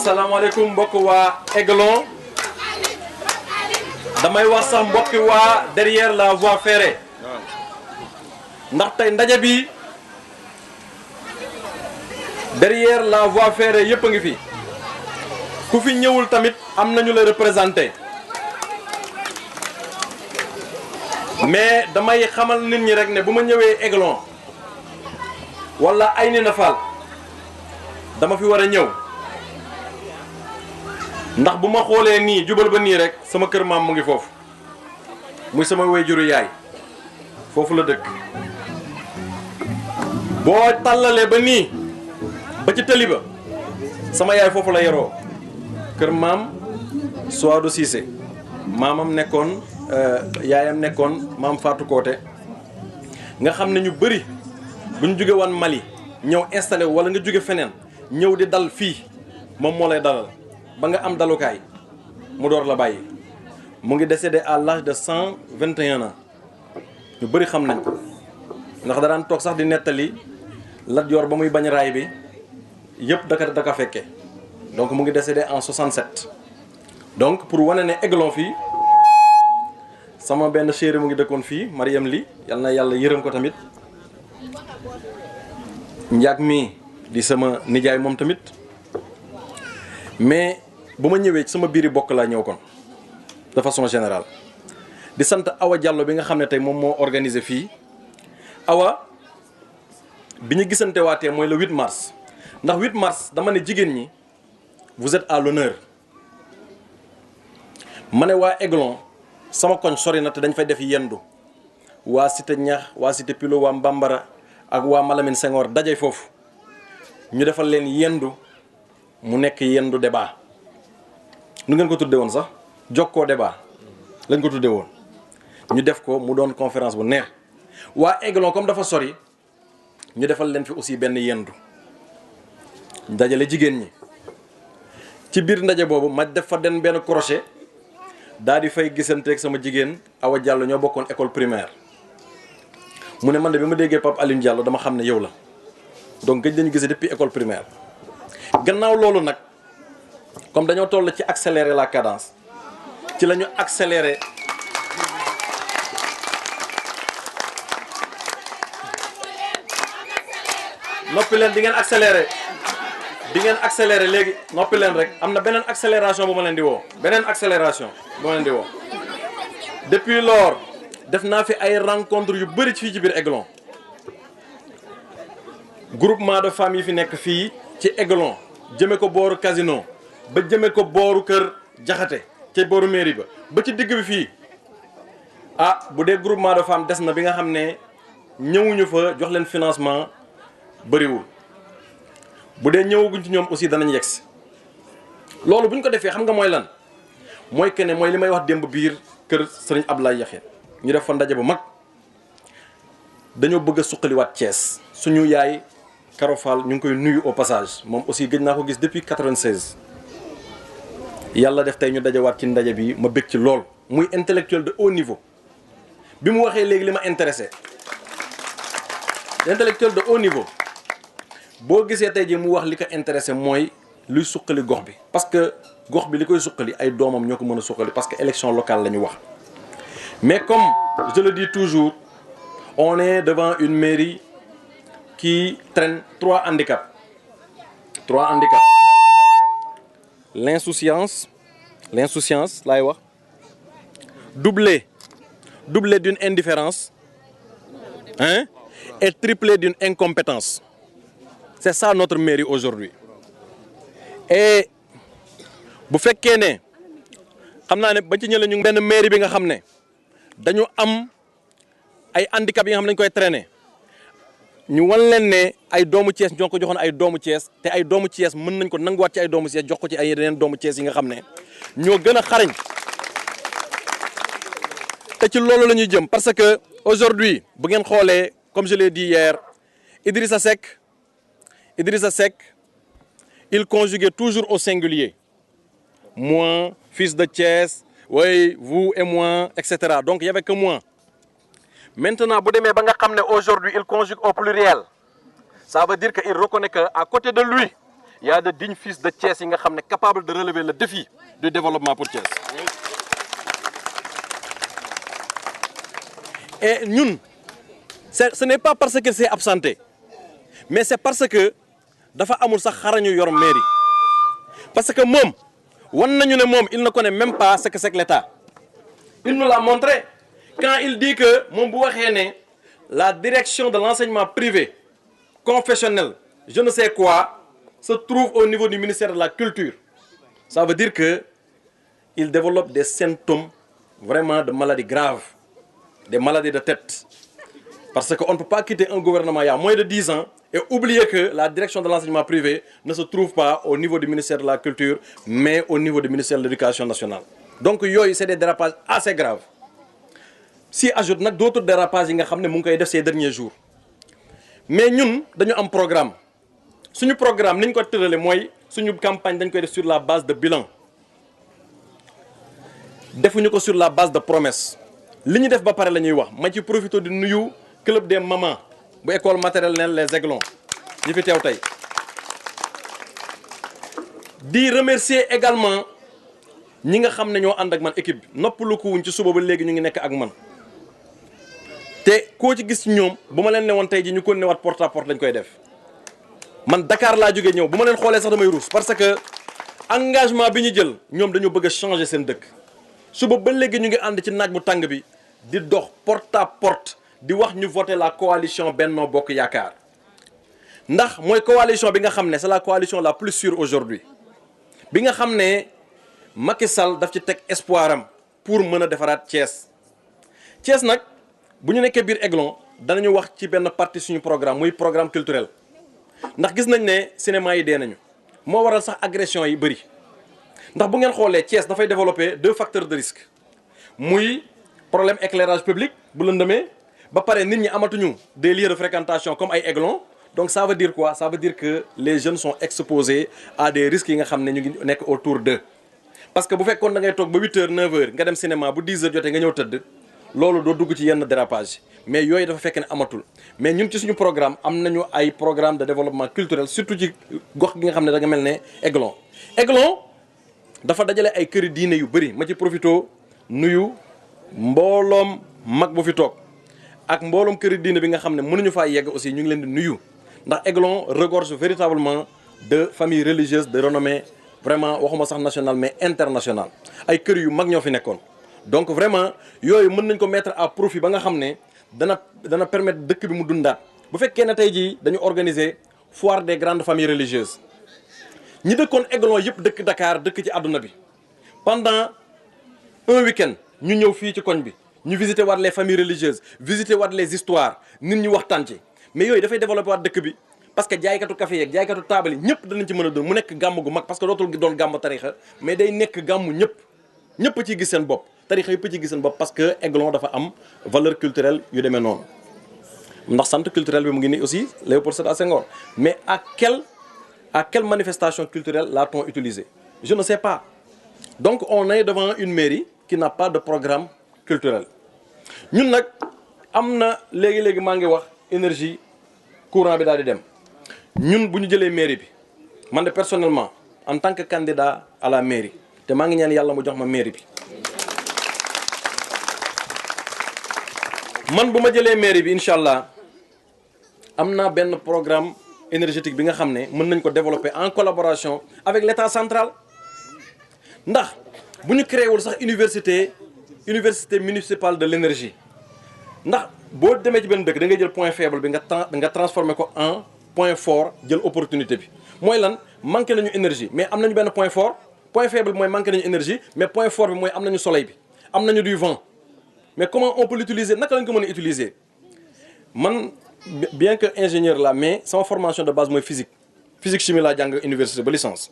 asalaamaaleykum mbokk waa Aiglon damay wax sax mbokki waa derrière la voie ferrée ndax tey ndaje bi derrière la voie ferrée yëpp a ngi fi ku fi ñëwul tamit am nañu la représenté mais damay xamal nit ñi rek ne bu ma ñëwee Aiglon wala Aynina Fall dama fi war a ñëw ndax bu ma xoolee nii jubal ba nii rek sama kër maam mu ngi foofu muy sama waajuru yaay foofu la dëkk boo tàllalee ba nii ba ci tëli ba sama yaay foofu la yaroo kër maam Souadou Cissé maamam nekkoon yaayam nekkoon maam Fatou Koté nga xam ne ñu bëri bu ñu jóge woon Mali ñëw installé wu wala nga jóge feneen ñëw di dal fii moom moo lay dalal ba nga am dalukaay mu door la bàyyi mu ngi décédé à l'âge de 121 ans ñu bëri xam nañ ko ndax da daan toog sax di nettali Lat Joor ba muy bañ raay bi yëpp daka fekke donc mu ngi décédé en 67 donc pour wane ne Aiglon fii sama benn chéri mu ngi dëkkoon fii Mariam Li yal na yàlla yërëm ko tamit njaag mi di sama nijaay moom tamit mais bu ma ñëwee ci sama biiri bokk laa ñëw kon de façon générale di sant Awa Diallo bi nga xam ne tey moom moo organisé fii Awa bi ñu gisante waatee mooy le 8 mars ndax 8 mars dama ne jigéen ñi vous êtes à l'honneur ma ne waa Aiglon sama koñ sori na te dañ fay def yendu waa cité ñax waa cité Pilo waa Mbambara ak waa Malamine Senghor daje foofu ñu defal leen yendu mu nekk yendu débat nu ngeen ko tudde woon sax jokkoo débat lañ ko tudde woon ñu def ko mu doon conférence bu neex waa Aiglon comme dafa sori ñu defal leen fi aussi benn yendu dajale jigéen ñi ci biir ndaje boobu ma def fa den benn crochet daal di fay gisanteeg sama jigéen Awa Diallo ñoo bokkoon école primaire mu ne man de bi ma déggee Pape Alioune Diallo dama xam ne yow la donc gëj dañu gisee depuis école primaire gannaaw loolu nag comme dañoo toll ci accélérer la cadence ci la ñu accélérer noppi leen di ngeen accélérer léegi noppi leen rek am na beneen accélération bu ma leen di woo beneen accélération bu ma leen di woo depuis lors def naa fi ay rencontre yu bëri fii ci biir Aiglon groupement de femmes yi fi nekk fii ci Aiglon jëme ko booru casino ba jëme ko booru kër jaxate ci booru mairie ba ci digg bi fii ah bu dee groupement de femmes des na bi nga xam ne ñëwuñu fa jox leen financement bëriwul bu dee ñëwaguñ ci ñoom aussi danañ yegsi loolu bu ñu ko defee xam nga mooy lan mooy que ne mooy li may wax démb biir kër sëriñ Ablaye Yaxya ñu def fa ndaje bu mag dañoo bëgg a suqaliwaat Thiès suñu yaay Karo Fall ñu ngi koy nuyu au passage moom aussi gëj naa ko gis depuis 96 yàlla def tey ñu dajawaat ci ndaje bi ma bëgg ci lool muy intellectuel de haut niveau bi mu waxee léegi li ma intéressé intellectuel de haut niveau boo gisee tey jii mu wax li ko intéressé mooy luy suqali gox bi parce que gox bi li koy suqali ay doomam ñoo ko mën a suqali parce que élection locale la ñu wax mais comme je le dis toujours on est devant une mairie qui traîne trois handicaps l'insouciance laay wax doublé d'une indifférence et triplé d'une incompétence. C'est ça notre mairie aujourd'hui. Et bu fekkee ne xam naa ne ba ci ñële ñu benn mairie bi nga xam ne dañu am ay handicap yi nga xam ne dañu koy traîner ñu wan leen ne ay doomu Thiès ñoo ko joxoon ay doomu Thiès te ay doomu Thiès mën nañ ko nanguwaat ci ay doomu Thiès jox ko ci ay yeneen doomu Thiès yi nga xam ne ñoo gën a xarañ te ci loolu la ñuy jëm parce que aujourd'hui bu ngeen xoolee comme je l'ai dit hier Idrissa Seck il conjuguait toujours au singulier moi fils de Thiès oui vous et moi etc. Donc il y avait que moi. Maintenant bu demee ba nga xam ne aujourd'hui il conjugue au pluriel ça veut dire que il reconnaît que à côté de lui il y a de dignes fils de Thiès yi nga xam ne capable de relever le défi du développement pour Thiès. Et ñun ce n'est pas parce qu'il s'est absenté mais c'est parce que dafa amul sax xarañu yor mairie parce que moom wan nañu ne moom il ne connaît même pas ce que c'est que l'État. Il nous l'a montré quand il dit que moom bu waxee ne la direction de l'enseignement privé confessionnel je ne sais quoi se trouve au niveau du ministère de la Culture. Ça veut dire que il développe des symptômes vraiment de maladies graves, des maladies de tête. Parce qu'on ne peut pas quitter un gouvernement il y a moins de 10 ans et oublier que la direction de l'enseignement privé ne se trouve pas au niveau du ministère de la Culture, mais au niveau du ministère de l'Éducation nationale. Donc yooyu c'est des dérapages assez graves. Si ajoute nag d'autres dérapages yi nga xam ne mu ngi koy def ces derniers jours mais ñun dañu am programme suñu programme ni ñu ko tëralee mooy suñu campagne dañ koy def sur la base de bilan defuñu ko sur la base de promesse li ñu def ba pare la ñuy wax ma ci profité di nuyu club des mamans bu école maternelle les Aiglons ñi fi teew tey di remercier également ñi nga xam ne ñoo ànd ak man équipe bi noppalu ko wuñ ci suba ba léegi ñu ngi nekk ak man te koo ci gis ñoom bu ma leen ne woon tey ji ñu ko newaat porte à porte lañ koy def man Dakar laa jógee ñëw bu ma leen xoolee sax damay ruus parce que engagement bi ñu jël ñoom dañoo bëgg a changer seen dëkk suba ba léegi ñu ngi ànd ci naaj bu tàng bi di dox porte à porte di wax ñu voter la coalition Benno Bokk Yaakaar ndax mooy coalition bi nga xam ne c'est la coalition la plus sûre aujourd'hui bi nga xam ne Macky Sall daf ci teg espoir am pour mën a defaraat Thiès Thiès nag bu ñu nekkee biir Aiglon danañu wax ci benn partie suñu programme muy programme culturel ndax gis nañ ne cinéma yi dee nañu moo waral sax agression yi bëri ndax bu ngeen xoolee Thiès dafay développer 2 facteurs de risque muy problème éclairage public bu lëndëmee ba pare nit ñi amatuñu des lieux de fréquentation comme ay Aiglon donc ça veut dire quoi ça veut dire que les jeunes sont exposés à des risques yi nga xam ne ñu ngi nekk autour d'eux parce que bu fekkoon da ngay toog ba 8h 9h nga dem cinéma bu 10h jotee nga ñëw tëdd loolu doo dugg ci yenn dérapage mais yooyu dafa fekk ne amatul mais ñun ci suñu programme am nañu ay programme de développement culturel surtout ci gox gi nga xam ne da nga mel ne Aiglon Aiglon dafa dajale ay këri diine yu bëri ma ci profito nuyu mbooloom mag bu fi toog ak mbooloom këri diine bi nga xam ne mënuñu faa yegg aussi ñu ngi leen di nuyu ndax Aiglon regorge véritablement de familles religieuses de renommée vraiment waxuma sax nationale mais internationale ay kër yu mag ñoo fi nekkoon donc vraiment yooyu mën nañ ko mettre à profit ba nga xam ne dana permettre dëkk bi mu dundaat bu fekkee ne tey jii dañu organiser foire des grandes familles religieuses ñi dëkkoon Aiglon yëpp dëkk Dakar dëkk ci àdduna bi pendant un week-end ñu ñëw fii ci koñ bi ñu visiter waat les familles religieuses visiter waat les histoires nit ñi waxtaan ci mais yooyu dafay développer waat dëkk bi parce que jaaykatu café yeeg jaaykatu taabal yi ñëpp danañ ci mën a doon mu nekk gàmm gu mag parce que dootul doon gàmm tarixa mais day nekk gàmmu ñëpp ciy gis seen bopp tarixa yëpp ciy gis seen bopp parce que Aiglon dafa am valeur culturelle yu demee noonu ndax centre culturel bi mu ngi nii aussi Léopold Sédar Senghor mais à quelle manifestation culturelle l'a-t-on utilisé je ne sais pas donc on est devant une mairie qui n'a pas de programme culturel ñun nag am na léegi maa ngi wax énergie courant bi daal di dem ñun bu ñu jëlee mairie bi man de personnellement en tant que candidat à la mairie te maa ngi ñaan yàlla mu jox ma mairie bi man bu ma jëlee mairie bi incha allah am naa benn programme énergétique bi nga xam ne mën nañ ko développer en collaboration avec l'État central ndax bu ñu créé wul sax université municipale de l'énergie ndax boo demee ci benn dëkk da ngay jël point faible bi nga transformer ko en point fort jël opportunité bi mooy lan manqué nañu énergie mais am nañu benn point fort point faible bi mooy manqué nañu énergie mais point fort bi mooy am nañu soleil bi am nañu du vent mais comment on peut l'utiliser naka lañ ko mën a utiliser man bien que ingénieur la mais sama formation de base mooy physique chimie laa jàng université ba licence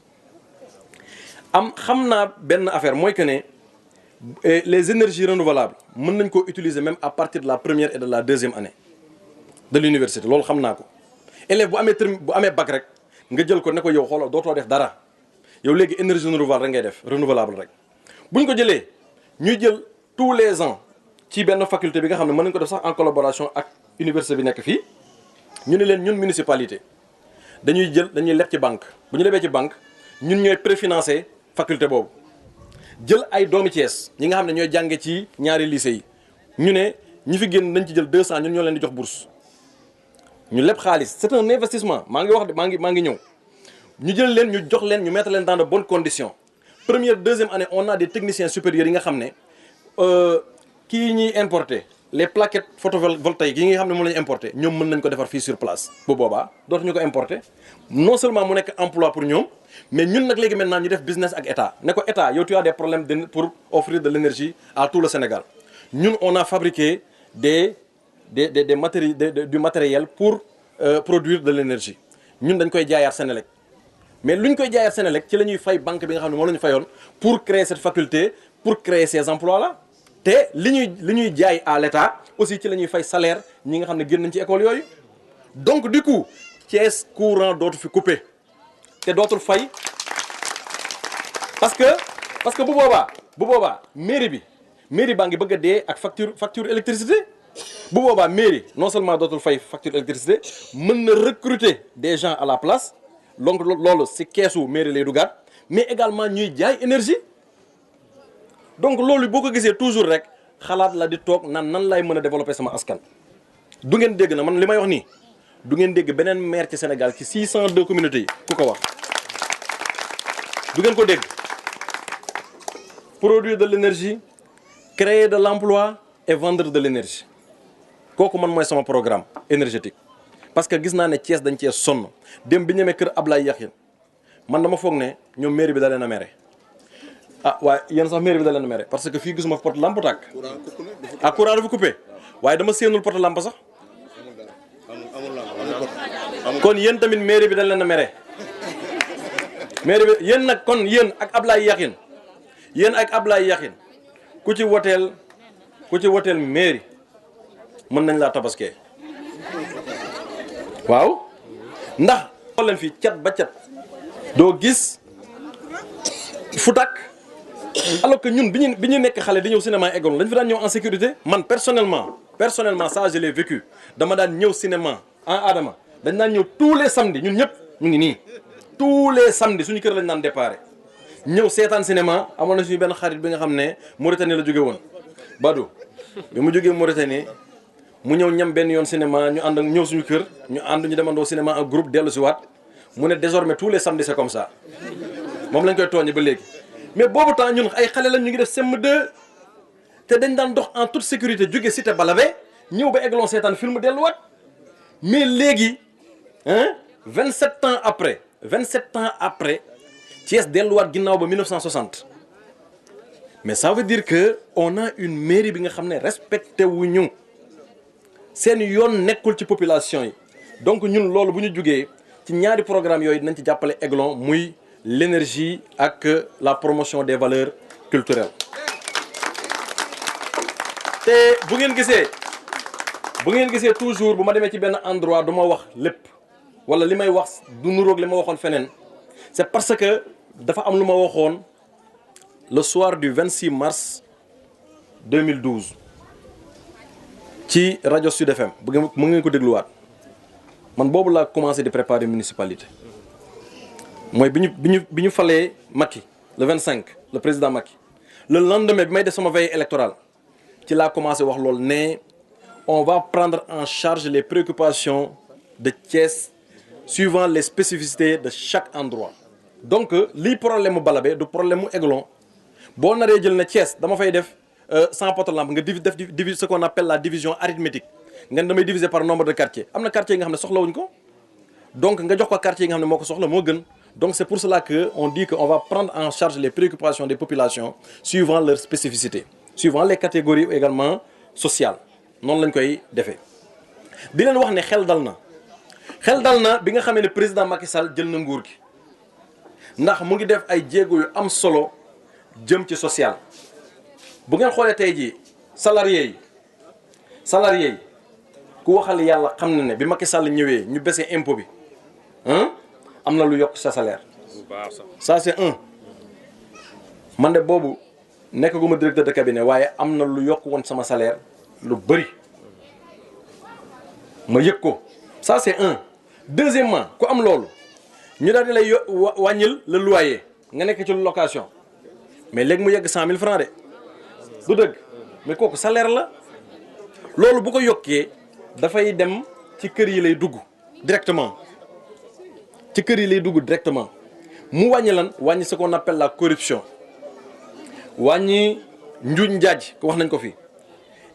xam naa benn affaire mooy que ne les énergies renouvelables mën nañ ko utiliser même à partir de la première et de la deuxième année de l'université loolu xam naa ko élève bu amee bac rek nga jël ko ne ko yow xoolal dootoo def dara yow léegi énergie renouvelable rek ngay def renouvelable rek bu ñu ko jëlee ñuy jël tous les ans ci benn faculté bi nga xam ne mën nañ ko def sax en collaboration ak université bi nekk fii ñu ne leen ñun municipalité dañuy leb ci banque bu ñu lebee ci banque ñun ñooy préfinancé faculté boobu jël ay doomi Thiès ñi nga xam ne ñooy jànge ci ñaari lycée yi ñu ne ñi fi génn nañ ci jël 200 ñun ñoo leen di jox bourse ñu leb xaalis c'est un investissement maa ngi ñëw ñu jël leen ñu jox leen ñu mettre leen dans de bonnes conditions première deuxième année on a des techniciens supérieurs yi nga xam ne kii ñuy importer les plaquettes photovoltaïques yi nga xam ne moom la ñu importer ñoom mën nañ ko defar fii sur place bu boobaa dootuñu ko importer non seulement mu nekk emploi pour ñoom mais ñun nag léegi maintenant ñu def business ak état ne ko état yow tu as des problèmes pour offrir de l'énergie à tout le Sénégal ñun on a fabriqué du matériel pour produire de l'énergie ñun dañ koy jaayaat Sénélec mais lu ñu koy jaayaat Sénélec ci la ñuy fay banque bi nga xam ne moom la ñu fayoon pour créer cette faculté pour créer ces emplois là te li ñuy jaay à l'état aussi ci la ñuy fay salaire ñi nga xam ne génn nañ ci école yooyu donc du coup Thiès courant dootu fi coupé te dootul fay parce que bu boobaa mairie baa ngi bëgg a dee ak facture électricité bu boobaa mairie non seulement dootul fay facture électricité mën na recruter des gens à la place donc loolu ci keesu mairie lay dugaat mais également ñuy jaay énergie donc loolu boo ko gisee toujours rek xalaat la di toog nan lay mën a développer sama askan. du ngeen dégg na man li may wax nii du ngeen dégg beneen maire ci Sénégal ci 602 communautés yi ku ko wax du ngeen ko dégg produire de l'énergie créer de l'emploi et vendre de l'énergie kooku man mooy sama programme énergétique parce que gis naa ne Thiès dañ cee sonn dem bi ñemee kër Ablaye Yaxin man dama foog ne ñoom mairie bi da leen a mere ah waaye yéen sax mairie bi da leen a mere parce que fii gisuma pot lampe tàkk courant dafa coupé waaye dama séenul pot lampe sax kon yéen tamit mairie bi da leen a mere mairie bi yéen nag kon yéen ak Ablaye Yaxin ku ci woteel mairie mën nañ laa tabaskee waaw ndax xool leen fii cat ba cat doo gis fu tàkk alors que ñun bi ñu nekk xale di ñëw cinéma Egon dañ fi daan ñëw en sécurité man personnellement ça je l'ai vécu dama daan ñëw cinéma en Adama dañ daan ñëw tous les samedis ñun ñëpp ñu ngi nii tous les samedis suñu kër lañ daan déparé ñëw seetaan cinéma amoon na suñu benn xarit bi nga xam ne Mauritanie la jóge woon Badou bi mu jógee Mauritanie mu ñëw ñam benn yoon cinéma ñu ànd ak ñëw suñu kër ñu demandoo cinéma en groupe dellu si waat mu ne désormais tous les samedis c'est comme ça moom lañ koy tooñe ba léegi mais boobu temps ñun ay xale lañ ñu ngi def CM2 te dañ daan dox en toute sécurité jóge cité Balabé ñëw ba Aiglon seetaan film delluwaat mais léegi 27 ans après Thiès delluwaat ginnaaw ba 1960 mais ça veut dire que on a une mairie bi nga xam ne respecté wuñu seen yoon nekkul ci population yi donc ñun loolu bu ñu jugee ci ñaari programme yooyu dinañ ci jàppale Aiglon muy l'énergie ak la promotion des valeurs culturelles te bu ngeen gisee toujours bu ma demee ci benn endroit du ma wax lépp wala li may wax du nuroog li ma waxoon feneen c'est parce que dafa am lu ma waxoon le soir du 26 mars 2012 ci rajo Sud FM mu ngeen ko dégluwaat man boobu laa commencé di préparer municipalité mooy bi ñu falee Macky le 25 le président Macky le lendemain bi may def sama veille électorale ci laa commencé wax loolu ne on va prendre en charge les préoccupations de Thiès suivant les spécificités de chaque endroit donc lii problème mu Balabé du problème mu Aiglon boo naree jël na Thiès dama fay def 100 poto lampe nga diviser ce qu'on appelle la division arithmétique ngeen damay diviser par nombre de quartiers am na quartiers yi nga xam ne soxlawuñ ko donc nga jox ko quartiers yi nga xam ne moo ko soxla moo gën donc c'est pour cela que on dit que on va prendre en charge les préoccupations des populations suivant leurs spécificités suivant les catégories également sociales noonu lañ koy defee di leen wax ne xel dal na bi nga xamee ne président Macky Sall jël na nguur gi ndax mu ngi def ay jéego yu am solo jëm ci social bu ngeen xoolee tey jii salariés yi ku waxal yàlla xam na ne bi Macky Sall ñëwee ñu baissé impôt bi am na lu yokk sa salaire ça c'est un man de boobu nekkaguma directeur de cabinet waaye am na lu yokk woon sama salaire lu bëri ma yëg ko ça c'est un deuxièmement ku am loolu ñu daal di lay wàññil le loyer nga nekk ci location mais léegi mu yegg 100 000 francs de du dëgg mais kooku salaire la loolu bu ko yokkee dafay dem ci kër yi lay dugg directement ci kër yi lay dugg directement mu wàññi lan wàññi ce qu'on appelle la corruption wàññi njuuj njaaj ko wax nañ ko fi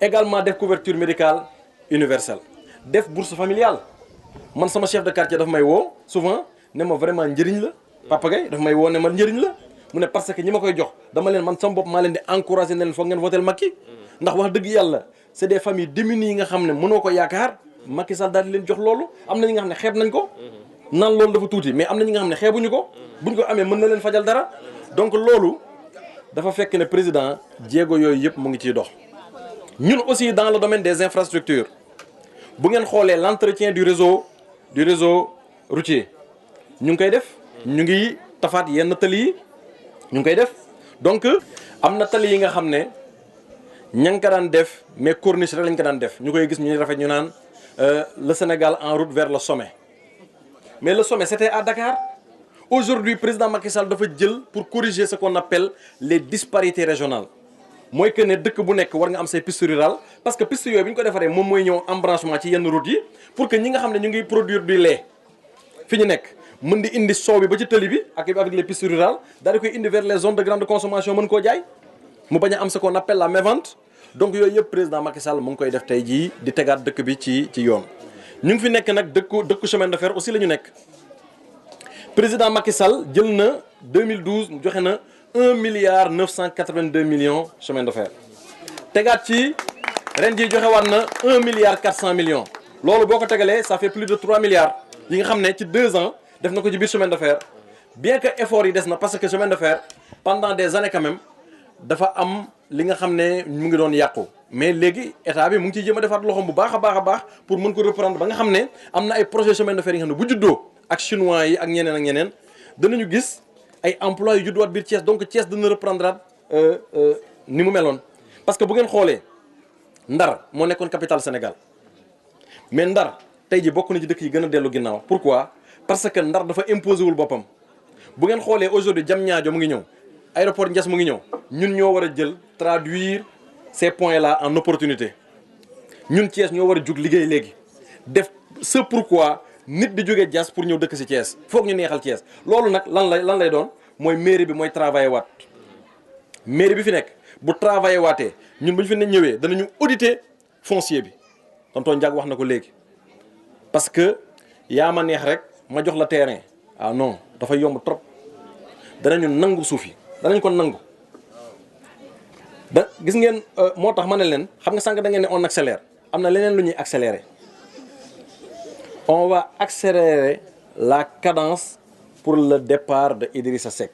également def couverture médicale universelle def bourse familiale man sama chef de quartier dafa may woo souvent ne ma vraiment njëriñ la Papa Gueye dafa may woo ne ma njëriñ la mu ne parce que ñi ma koy jox dama leen man sama bopp maa leen di encouragé ne leen foog ngeen votel Macky ndax wax dëgg yàlla c'est des familles démunies yi nga xam ne mënoo ko yaakaar Macky Sall daal di leen jox loolu am na ñi nga xam ne xeeb nañ ko naan loolu dafa tuuti mais am na ñi nga xam ne xeebuñu ko buñ ko amee mën na leen fajal dara donc loolu dafa fekk ne président jéego yooyu yëpp mu ngi ciy dox ñun aussi dans le domaine des infrastructures bu ngeen xoolee l'entretien du réseau routier ñu ngi koy def ñu ngi tafaat yenn tali yi ñu ngi koy def donc am na tali yi nga xam ne ña ngi ko daan def mais corniche rek lañ ko daan def ñu koy gis ñu rafet ñu naan le Sénégal en route vers le sommet mais le sommet c'était à Dakar aujourd'hui président Macky Sall dafa jël pour corriger ce qu'on appelle les disparités régionales mooy que ne dëkk bu nekk war nga am say piste rurale parce que piste yooyu bi ñu ko defaree moom mooy ñëw embranchement ci yenn route yi pour que ñi nga xam ne ñu ngi produire du lait fi ñu nekk mën di indi soow bi ba ci tëli bi ak avec les pistes rurales daal di koy indi vers les zones de grande consommation mën koo jaay mu bañ a am ce qu'on appelle la mévente donc yooyu yëpp président Macky Sall mu ngi koy def tey jii di tegaat dëkk bi ci yoon ñu ngi fi nekk nag dëkku chemin de fer aussi la ñu nekk président Macky Sall jël na 2012 joxe na 1 milliard 982 millions chemin de fer tegaat ci ren jii joxe waat na 1 milliard 400 millions loolu boo ko tegalee ça fait plus de 3 milliards yi nga xam ne ci 2 ans def na ko ci biir chemin de fer bien que effort yi des na parce que chemin de fer pendant des années quand même dafa am li nga xam ne mu ngi doon yàqu mais léegi état bi mu ngi ciy jéem a defaat loxoom bu baax a baax pour mën ko reprendre ba nga xam ne am na ay projet chemin de fer yi nga xam ne bu juddoo ak chinois yi ak ñeneen danañu gis ay emplois yu judduwaat biir Thiès donc Thiès dana reprendre ni mu meloon parce que bu ngeen xoolee Ndar moo nekkoon capitale Sénégal mais Ndar tey ji bokk na ci dëkk yi gën a dellu ginnaaw pourquoi parce que Ndar dafa imposé wul boppam bu ngeen xoolee aujourd'hui Diamniadio mu ngi ñëw aéroport Ndiass mu ngi ñëw ñun ñoo war a jël traduire ces points là en opportunité ñun Thiès ñoo war a jug liggéey léegi def ce pourquoi nit di jógee Diass pour ñëw dëkk ci Thiès foog ñu neexal Thiès loolu nag lan lay doon mooy mairie bi mooy travailler waat mairie bi fi nekk bu travailler waatee ñun bu ñu fi ne ñëwee danañu auditer foncier bi tonton Ndiack wax na ko léegi parce que yaa ma neex rek ma jox la terrain ah non dafa yomb trop danañu nangu suuf yi danañ ko nangu gis ngeen moo tax ma ne leen xam nga sànq da ngeen ne on accélère am na leneen lu ñuy accélérer on va accélérer la cadence pour le départ de Idrissa Seck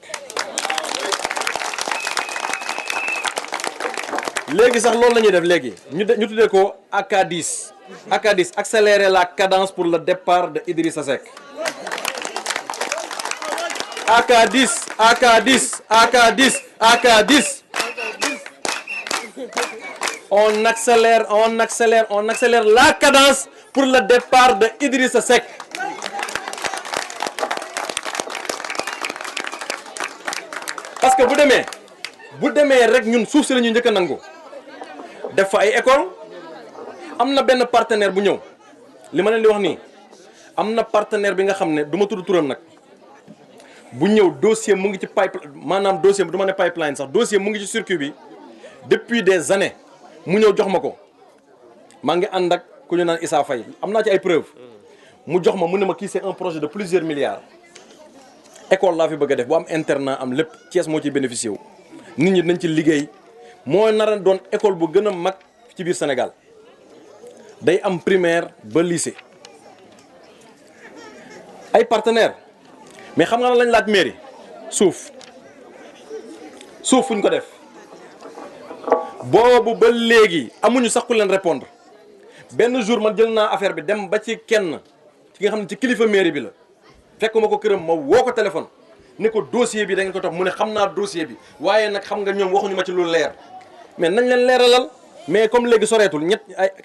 léegi sax loolu la ñuy def léegi ñu tuddee ko AK10 accélérer la cadence pour le départ de Idrissa Seck AK10 on accélère la cadence pour le départ de Idrissa Seck parce que bu demee rek ñun suuf si la ñuy njëkk a nangu def fa ay école am na benn partenaire bu ñëw li ma leen di wax nii am na partenaire bi nga xam ne du ma tudd turam nag bu ñëw dossier mu ngi ci pipeline maanaam dossier bi du ma ne pipeline sax dossier mu ngi ci circuit bi depuis des années mu ñëw jox ma ko maa ngi ànd ak ku ñu naan Issa Faye am naa ci ay preuves mu jox ma mu ne ma kii c'est un projet de plusieurs milliards école laa fi bëgg a def bu am internat am lépp Thiès moo ciy bénéficié wu nit ñi nañ ci liggéey moo nar a doon école bu gën a mag ci biir Sénégal day am primaire ba lycée ay partenaires mais xam nga lañ laaj mairie suuf fuñ ko def boobu ba léegi amuñu sax ku leen répondre benn jour man jël naa affaire bi dem ba ci kenn ci nga xam ne ci kilifa mairie bi la fekkuma ko këram ma woo ko téléphone ni ko dossier bi da ngeen ko topp mu ne xam naa dossier bi waaye nag xam nga ñoom waxuñu ma ci lu leer mais nañ leen leeralal mais comme léegi soreetul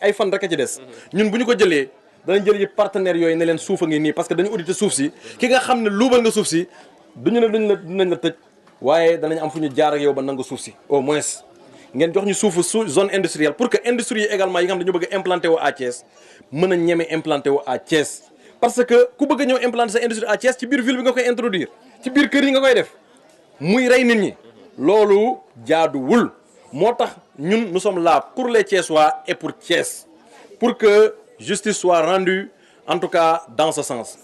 ay fan rek a ci des ñun bu ñu ko jëlee danañ jël yi partenaires yooyu ne leen suufa ngi nii parce que dañu audité suuf si ki nga xam ne luubal nga suuf si duñu ne dinañ la tëj waaye danañ am fu ñu jaar ak yow ba nangu suuf si au moins ngeen jox ñu suufu zone industrielle pour que industrie yi également yi nga xam dañu bëgg a implanté wu à Thiès mën a ñeme implanté wu à Thiès parce que ku bëgg a ñëw implanté sa industrie à Thiès ci biir ville bi nga koy introduire ci biir kër yi nga koy def muy rey nit ñi loolu jaaduwul moo tax ñun nous sommes là pour les Thiessois et pour Thiès pour que justice soit rendue en tout cas dans ce sens